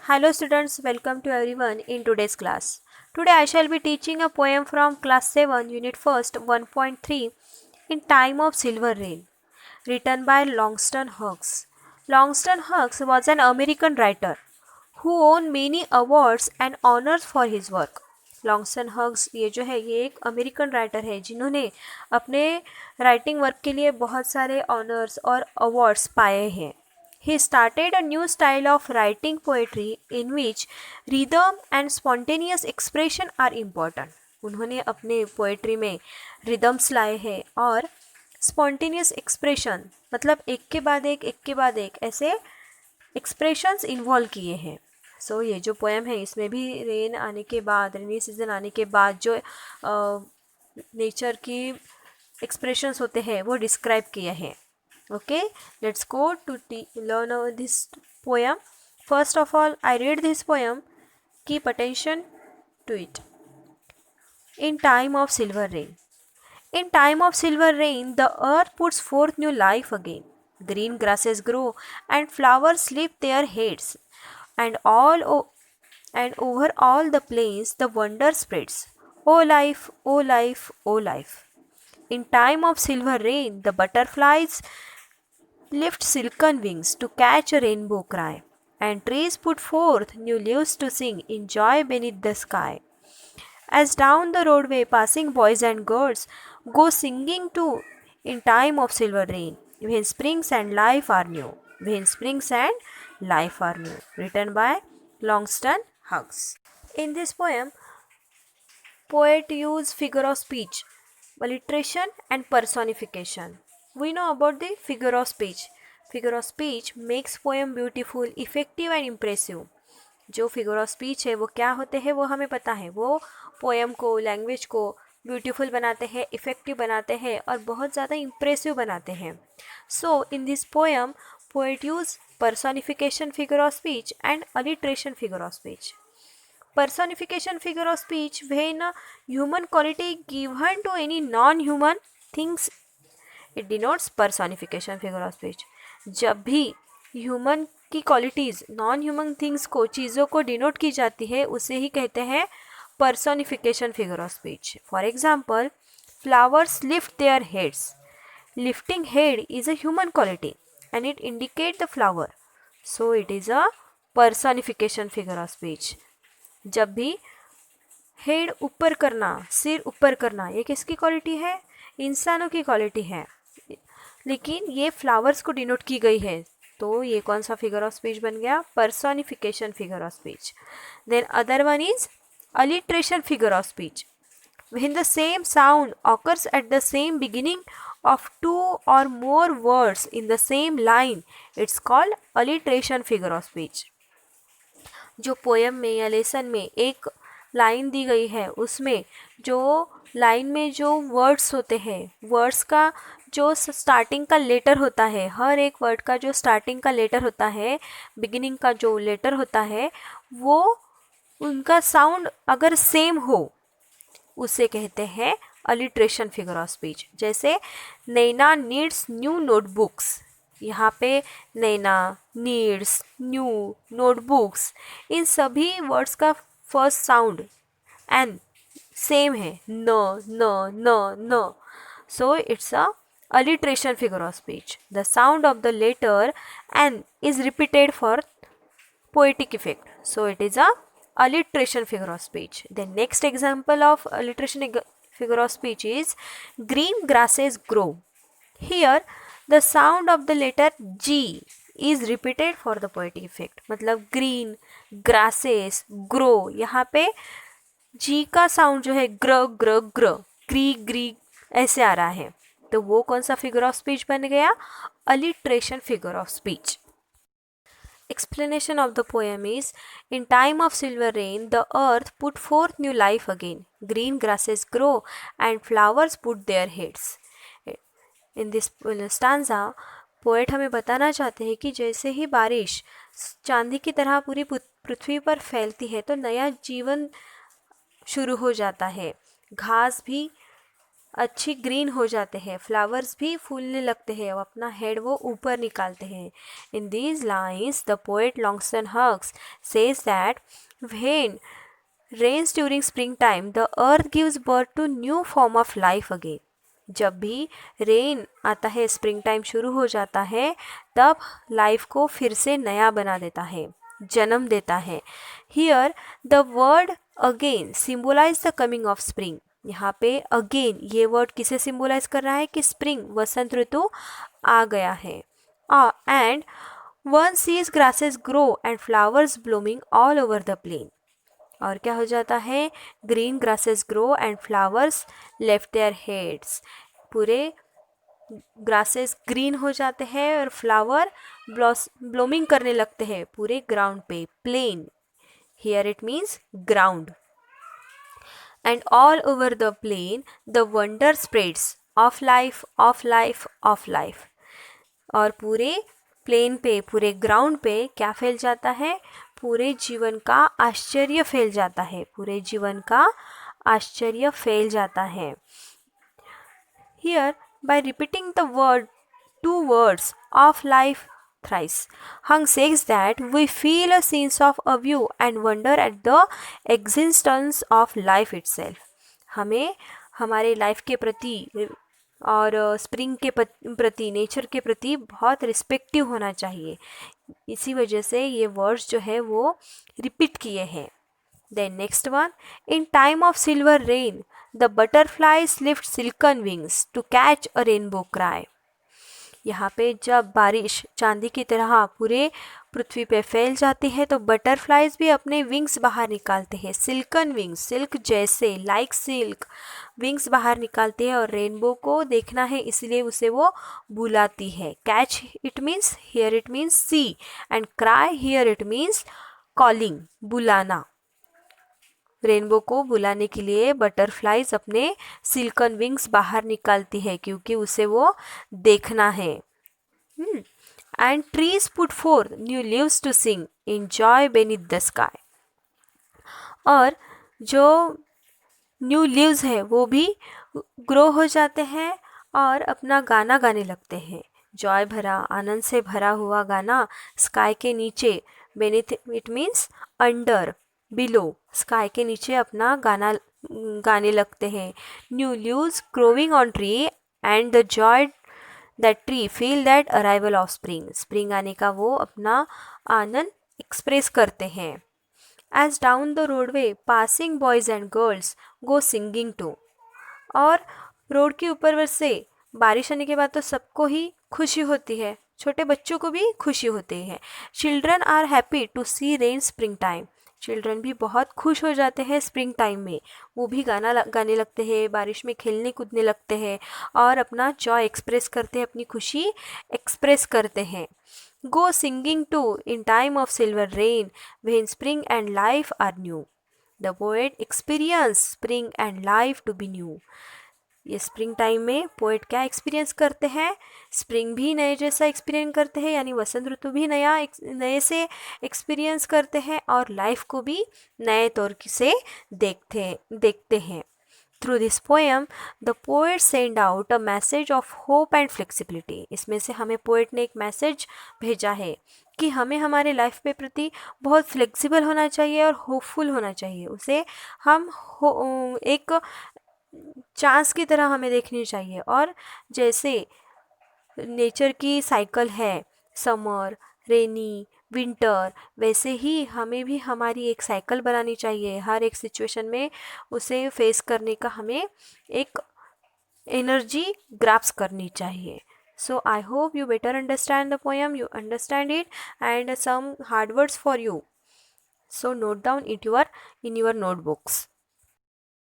Hello students, welcome to everyone in today's class. Today I shall be teaching a poem from class 7 unit 1st 1.3 in Time of Silver Rain, written by Langston Hughes. Langston Hughes was an American writer who won many awards and honors for his work. Langston Hughes ये एक American writer है जिन्होंने अपने writing work के लिए बहुत सारे honours और अवार्ड्स पाए हैं. He started a new style of writing poetry in which rhythm and spontaneous expression are important. उन्होंने अपने पोएट्री में रिदम्स लाए हैं और स्पॉन्टेनियस एक्सप्रेशन मतलब एक के बाद एक ऐसे एक्सप्रेशंस इन्वॉल्व किए हैं. सो ये जो पोएम है इसमें भी रेनी सीजन आने के बाद जो नेचर की एक्सप्रेशंस होते हैं वो डिस्क्राइब किए हैं. Okay, let's go to learn this poem. First of all, I read this poem. Keep attention to it. In time of silver rain. In time of silver rain, the earth puts forth new life again. Green grasses grow and flowers lift their heads, and over all the plains the wonder spreads. O life, O life, O life. In time of silver rain, the butterflies lift silken wings to catch a rainbow cry, and trees put forth new leaves to sing in joy beneath the sky. As down the roadway passing boys and girls go singing too in time of silver rain, when springs and life are new, when springs and life are new. Written by Langston Hughes. In this poem, poet use figure of speech, alliteration and personification. We know about the figure of speech. Figure of speech makes poem beautiful, effective and impressive. जो figure of speech है वो क्या होते हैं वो हमें पता है. वो पोएम को, लैंग्वेज को ब्यूटीफुल बनाते हैं, इफ़ेक्टिव बनाते हैं और बहुत ज़्यादा इम्प्रेसिव बनाते हैं. So in this poem poet use personification figure of speech and alliteration figure of speech. Personification figure of speech when a human quality given to any non-human things, it denotes personification figure of speech. जब भी human की qualities non human things को, चीज़ों को denote की जाती है उसे ही कहते हैं personification figure of speech. For example, flowers lift their heads. Lifting head is a human quality and it indicate the flower, so it is a personification figure of speech. जब भी हेड ऊपर करना, सिर ऊपर करना, ये किसकी क्वालिटी है? इंसानों की क्वालिटी है, लेकिन ये फ्लावर्स को डिनोट की गई है, तो ये कौन सा फिगर ऑफ स्पीच बन गया? Personification figure of speech. Then other one is alliteration figure of speech. When the same sound occurs at the same beginning of two or more words in the same line, it's called alliteration figure of speech. जो poem में या lesson में एक line दी गई है उसमें जो line में जो वर्ड्स होते हैं, वर्ड्स का जो स्टार्टिंग का लेटर होता है, हर एक वर्ड का जो स्टार्टिंग का लेटर होता है, बिगिनिंग का जो लेटर होता है, वो उनका साउंड अगर सेम हो उसे कहते हैं alliteration figure of speech. जैसे नैना नीड्स न्यू नोटबुक्स, यहाँ पे नैना, नीड्स, न्यू, नोटबुक्स, इन सभी वर्ड्स का फर्स्ट साउंड एन सेम है, न न न न. So it's a alliteration figure of speech. The sound of the letter n is repeated for poetic effect, so it is a alliteration figure of speech. The next example of alliteration figure of speech is green grasses grow. Here the sound of the letter G is repeated for the poetic effect. मतलब green grasses grow, यहाँ पे G का sound जो है ग्र ग्र ग्र, ग्री ग्री ऐसे आ रहा है, तो वो कौन सा फिगर ऑफ स्पीच बन गया? alliteration figure of speech. Explanation of the poem is, in time of silver rain, the earth put forth new life again. Green grasses grow and flowers put their heads. In this stanza, poet हमें बताना चाहते हैं कि जैसे ही बारिश चांदी की तरह पूरी पृथ्वी पर फैलती है तो नया जीवन शुरू हो जाता है. घास भी अच्छी ग्रीन हो जाते हैं, फ्लावर्स भी फूलने लगते हैं, अपना हेड वो ऊपर निकालते हैं. In these lines the poet Langston Hughes says that when rains during springtime the earth gives birth to new form of life again. जब भी रेन आता है, स्प्रिंग टाइम शुरू हो जाता है, तब लाइफ को फिर से नया बना देता है, जन्म देता है. Here the word again symbolise the coming of spring. यहाँ पे अगेन ये वर्ड किसे सिम्बोलाइज कर रहा है कि स्प्रिंग, वसंत ऋतु आ गया है. And one sees grasses grow and flowers blooming all over the plain. और क्या हो जाता है, green grasses grow and flowers left their heads. पूरे ग्रासेस ग्रीन हो जाते हैं और फ्लावर ब्लूमिंग करने लगते हैं पूरे ग्राउंड पे. Plain, here it means ground. And all over the plain the wonder spreads of life of life of life. और पूरे प्लेन पे, पूरे ग्राउंड पे क्या फैल जाता है, पूरे जीवन का आश्चर्य फैल जाता है, पूरे जीवन का आश्चर्य फैल जाता है. Here bye repeating the word 2 words of life thrice, Hung says that we feel a sense of awe and wonder at the existence of life itself. हमें हमारे लाइफ के प्रति और स्प्रिंग के प्रति, नेचर के प्रति बहुत रिस्पेक्टिव होना चाहिए. इसी वजह से ये वर्ड्स जो है वो रिपीट किए हैं. Then next one, in time of silver rain the butterflies lift silken wings to catch a rainbow cry. यहाँ पे जब बारिश चांदी की तरह पूरे पृथ्वी पे फैल जाती है तो बटरफ्लाइज भी अपने विंग्स बाहर निकालते हैं. सिल्कन विंग्स, सिल्क जैसे, लाइक सिल्क विंग्स बाहर निकालते हैं और रेनबो को देखना है इसलिए उसे वो बुलाती है. Catch it means, here it means see, and cry here it means calling, बुलाना. रेनबो को बुलाने के लिए बटरफ्लाइज अपने सिल्कन विंग्स बाहर निकालती है क्योंकि उसे वो देखना है. And trees put forth new leaves to sing in joy beneath the sky. और जो न्यू लीव्स है वो भी ग्रो हो जाते हैं और अपना गाना गाने लगते हैं. जॉय भरा, आनंद से भरा हुआ गाना स्काई के नीचे, beneath it means under, below, sky के नीचे अपना गाना गाने लगते हैं. New leaves growing on tree and the joy that tree feel that arrival of spring. Spring आने का वो अपना आनंद एक्सप्रेस करते हैं. As down the roadway passing boys and girls go singing too. और रोड के ऊपर से बारिश आने के बाद तो सबको ही खुशी होती है, छोटे बच्चों को भी खुशी होती है. Children are happy to see rain spring time. Children भी बहुत खुश हो जाते हैं स्प्रिंग टाइम में. वो भी गाना गाने लगते हैं, बारिश में खेलने कूदने लगते हैं और अपना जॉय एक्सप्रेस करते हैं, अपनी खुशी एक्सप्रेस करते हैं. Go singing too in time of silver rain when spring and life are new. The poet experience spring and life to be new. ये स्प्रिंग टाइम में पोएट क्या एक्सपीरियंस करते हैं, स्प्रिंग भी नए जैसा एक्सपीरियंस करते हैं, यानी वसंत ऋतु भी नए से एक्सपीरियंस करते हैं और लाइफ को भी नए तौर से देखते हैं. Through this poem the poet send out a message of hope and flexibility. इसमें से हमें पोएट ने एक मैसेज भेजा है कि हमें हमारे लाइफ पे प्रति बहुत फ्लेक्सिबल होना चाहिए और होपफुल होना चाहिए. उसे हम एक चांस की तरह हमें देखनी चाहिए. और जैसे नेचर की साइकिल है, समर, रेनी, विंटर, वैसे ही हमें भी हमारी एक साइकिल बनानी चाहिए. हर एक सिचुएशन में उसे फेस करने का हमें एक एनर्जी ग्रैस्प करनी चाहिए. So I hope you better understand the poem, you understand it, and some hard words for you. So note down it in your notebooks.